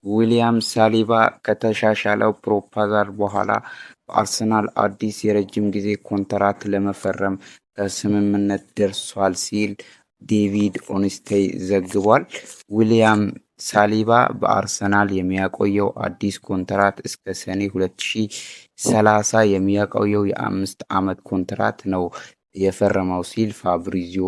ዊሊያም ሳሊባ ከተሻሻለው ፕሮፖዛል በኋላ በአርሰናል አዲስ የረጅም ጊዜ ኮንትራት ለመፈረም ከስምምነት ደርሷል ሲል ዴቪድ ኦርንስቴይ ዘግቧል። ዊሊያም ሳሊባ በአርሰናል የሚያቆየው አዲስ ኮንትራት እስከ ሰኔ 2030 የሚያቆየው የ5 ዓመት ኮንትራት ነው የተስማማው ሲል ፋብሪዚዮ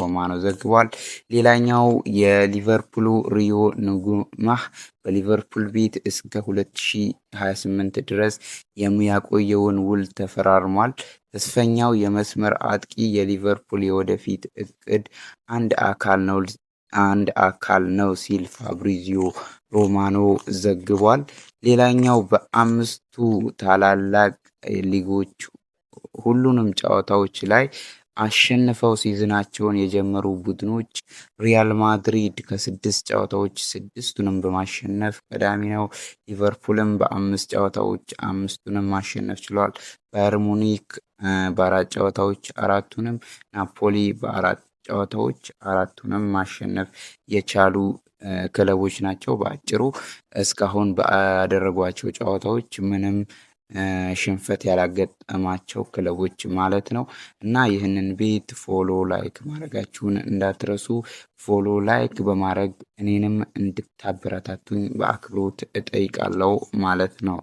ሮማኖ ዘግቧል። ሌላኛው የሊቨርፑሉ ሪዮ ንጉማህ በሊቨርፑል ቤት እስከ 2028 ድረስ የሚያቆየውን ውል ተፈራርሟል። ተስፈኛው የመስመር አጥቂ የሊቨርፑል የወደፊት እቅድ አንድ አካል ነው ሲል ፋብሪዚዮ ሮማኖ ዘግቧል። ሌላኛው በአምስቱ ታላላቅ ሊጎች ሁሉንም ጨዋታዎች ላይ አሸንፈው ሲዝናቸውን የጀመሩ ቡድኖች ሪያል ማድሪድ ከ6 ጨዋታዎች 6ቱንም በማሸነፍ ቀዳሚ ነው። ሊቨርፑልም በ5 ጨዋታዎች 5ቱንም ማሸነፍ ችሏል። ባየር ሙኒክ በ4 ጨዋታዎች 4ቱንም፣ ናፖሊ በ4 ጨዋታዎች 4ቱንም ማሸነፍ የቻሉ ክለቦች ናቸው። በአጭሩ እስካሁን ባደረጓቸው ጨዋታዎች ምንም ሽንፈት ያላጋጠማቸው ክለቦች ማለት ነው። እና ይህንን ቤት ፎሎ ላይክ ማድረጋችሁን እንዳትረሱ። ፎሎ ላይክ በማድረግ እኔንም እንድታበረታቱኝ በአክብሮት እጠይቃለሁ ማለት ነው።